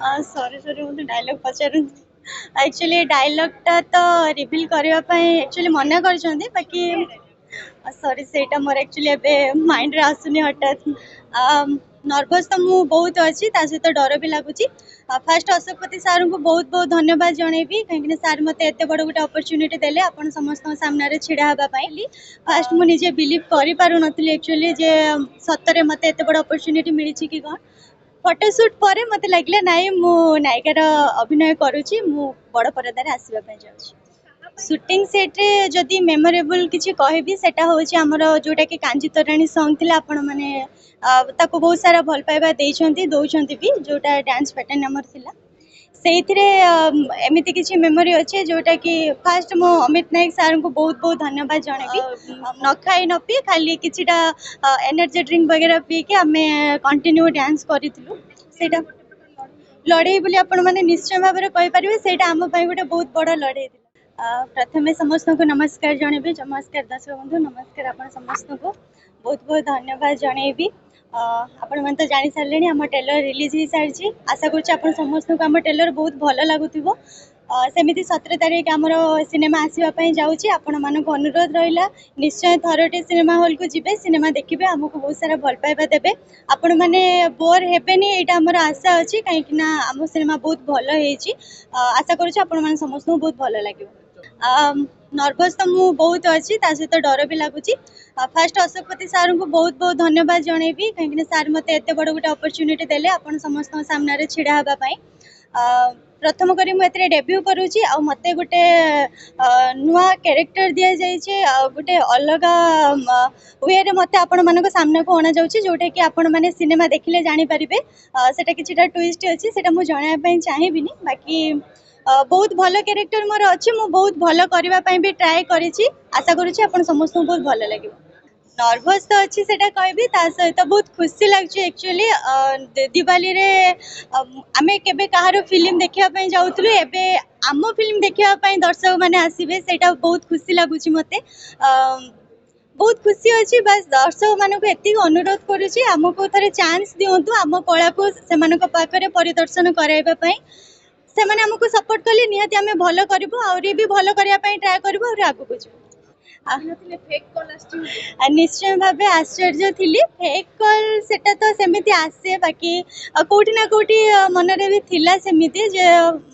sorry sorry मुझे dialogue पचारू actually डायलॉगटा तो reveal करने एक्चुअली मना कर बाकी सॉरी सेटा मोर एक्चुअली एबे माइंड रे आसुनी हठात नर्भस तो मु बहुत अच्छी सहित डर भी लगुच फास्ट अशोकपति सार को बहुत बहुत धन्यवाद जनइबी कहीं सार मत एत बड़ गोटे अपरच्युनिटी देले आपण समस्त सामने छिड़ा हाँपाई फास्ट मुझे बिलीव कर पार नी एक्चुअली जे सतरे मत एत बड़ अपरच्युनिटी मिली कि कौन फोटोशूट पर मत लगे नाई मु नायिकार अभिनय करुच्ची मु बड़ परदार आसवाई जाऊँ सुटिंग सेट्रे जदि मेमोरेबल किसी कहबी सेटा होची हमर जोटा कि कांजी तोराणी सॉन्ग थिला आपण माने ताको बहुत सारा भल पाइबा देइछंती दोउछंती भी जोटा डांस पैटर्न हमर थिला सेइथिरे एमिति किछि मेमोरी अछि जोटा कि फास्ट मो अमित नायक सार को बहुत बहुत धन्यवाद जणेबी न खाई न पी खाली किछिटा एनर्जी ड्रिंक वगैरह पी के हमें कंटिन्यू डांस करितलु सेटा लड़ाई बोली आपण माने निश्चय भाव में कहि परिबे सेटा हम पई गोटे बहुत बड़ लड़ाई प्रथमे समस्त को नमस्कार जनइबी नमस्कार दर्शक बंधु नमस्कार आपण समस्त को बहुत बहुत धन्यवाद जनइबी आपण मन तो जानी सारे आम ट्रेलर रिलीज हो सारी आशा कर समस्त को आम ट्रेलर बहुत भल लगुव सेमती 17 तारीख आमर सिनेमा आसवाई जाऊँगी आपण मान अनुरोध रहा निश्चय थरटे सिनेमा हॉल को जिबे सिनेमा देखिए आमको बहुत सारा भल पाइबा देबे आपण मैंने बोर हेबेनी एटा आमर आशा अच्छी कहीं आम सिनेमा बहुत भल होती आशा करुँ समस्त को बहुत भल लगे नर्भस तो मु बहुत अच्छी सहित डर भी लगुच फास्ट अशोकपति सार को बहुत बहुत धन्यवाद जनइबी कहीं सार मत एत बड़ गोटे अपरच्युनिटी देले आपण समस्त सामने छिड़ा हाँपाई प्रथम करी मुझे डेब्यू करुच्ची आ मत गोटे नुआ कैरेक्टर दि जाइए गोटे अलग वे मत आपण मान सामने को अणा जाऊँगी जोटा कि आपण मैंने सिनेमा देखिले जानीपारे सेटा किछिटा ट्विस्ट अच्छी से मुझे चाहिए बाकी बहुत भल कैरेक्टर मोर अच्छी मु बहुत भल करने भी ट्राए करी आशा करुच्ची आपण समस्त बहुत भल लगे नर्भस तो अच्छी से कहबी सहित बहुत खुशी लगे एक्चुअली दिवाली रे आमे केबे कहार फिल्म देखा जाऊँ एबे आम फिल्म देखा दर्शक मैंने आसबे से बहुत खुशी लगुच मते बहुत खुशी अच्छी बस दर्शक मानक एति अनुरोध करुच्ची आमको थे चांस दिंतु आम कला को से पाखे परिदर्शन कराइबा से मैंने आमको सपोर्ट कले निहाती आम भल करूँ आहरी भी भल करने ट्राए करूँ और आगू जीव निश्चय भाव आश्चर्य थी फेक कल सेटा तो सेमती आसे बाकी कौटी ना कौटी मनरे भी थिला सेमती जे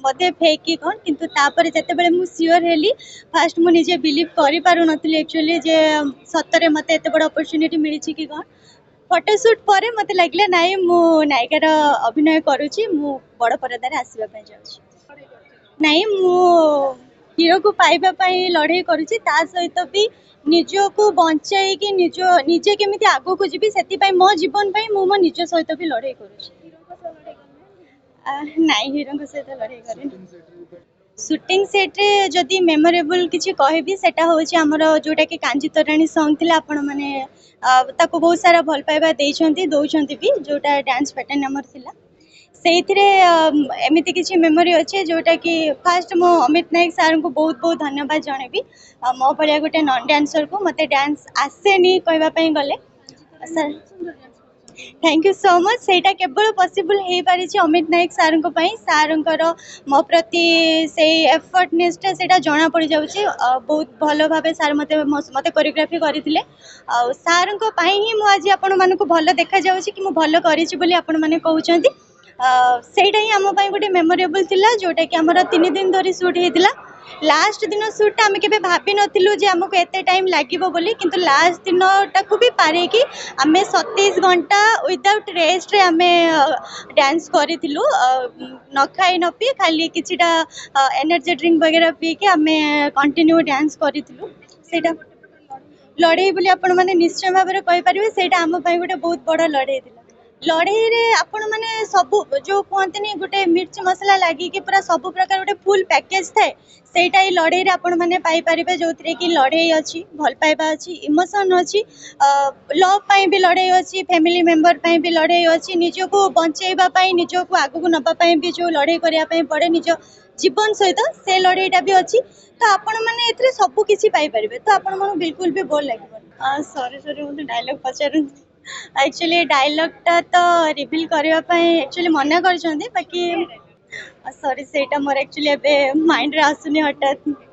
बोधे फेक कि कौन किंतु तापर जेतेबेले मु सियोर हेली फास्ट मु निजे बिलीव करि पारु नथली एक्चुअली जे सतरे मते एते बड़ अपॉर्चुनिटी मिली कि कौन फोटोशूट पर मत लगे नाई मु नायिकार अभिनय करुच्ची मु बड़ परदार आसवाई जाऊँ नाई मु हीरो को पाइबापी लड़ाई करुच्ची सहित भी निजको बचाई कि निजे केमी आगो को जी से मो जीवन मो मो निज सहित भी लड़ाई करुच्ची नाई हीरो सहित लड़ाई कर सुटिंग सेट्रे जदि मेमोरेबल किसी कहबी सेटा होची हमर जोटा कि कांजी तोराणी सॉन्ग थिला आपण माने ताको बहुत सारा भल पाइबा देइछंती दोउछंती भी जोटा डांस पैटर्न हमर थिला सेइथिरे एमिति किछि मेमोरी अच्छे जोटा कि फास्ट मो अमित नायक सार को बहुत बहुत धन्यवाद जनइबी मो भलिया गोटे नॉन डांसर को मते डांस आसेनी कहबा गले sir thank you so much सेटा केवल पॉसिबल हो पारी अमित नायक सार सार मो प्रति से एफर्टनेस से जना पड़ जाऊँगी बहुत भल भाव सार मत मत कोरियोग्राफी करते सार ही मुझे आपण मानक भल देखा जाऊँगी कि भल कर कहते सेटा ही आम गोटे मेमोरेबल थिला जोटा कि आमर 3 दिन धरी शूट होता लास्ट दिन शूट आम के भाभी नथिलु जे आमको एते टाइम लागिबो बोली किंतु लास्ट दिन टाकू भी पारे कि आमे 27 घंटा विदाउट रेस्ट रे आमे डांस करिथिलु न खाई न पी खाली किछिटा एनर्जी ड्रिंक वगैरह पी के आमे कंटिन्यू डांस करिथिलु सेटा लड़ाई बोली आपण माने निश्चय भाव में कहि परिबे सेटा आम पई गोटे बहुत बड़ लड़ाई थिला लड़ाई रे आपण माने सब जो कहते गोटे मिर्च मसला लगी कि पूरा सब प्रकार गोटे फुल पैकेज थाए सेटा ही लड़ाई रे आपण माने पाई परिबे जो कि लड़ाई अच्छी भल पाइबा अच्छी इमोशन अच्छी लव पाई भी लड़ाई अच्छी फैमिली मेंबर पाई भी लड़ाई अच्छी निजको बंचेबा पाई निजको आगु को नबा पाई भी जो लड़ाई करिया पाई पड़े निज जीवन सहित से लड़ाईटा भी अच्छी तो आपण माने एथरे सब किछि पाई परिबे तो आपण माने बिल्कुल भी बोल लागिबो सॉरी सॉरी मुझे डायलॉग पचारू एक्चुअली डायलॉगटा तो रिवील करबा पई एक्चुअली मना करछन्ती बाकी सॉरी सेटा मोर एक्चुअली एबे माइंड रे आसुनी हठात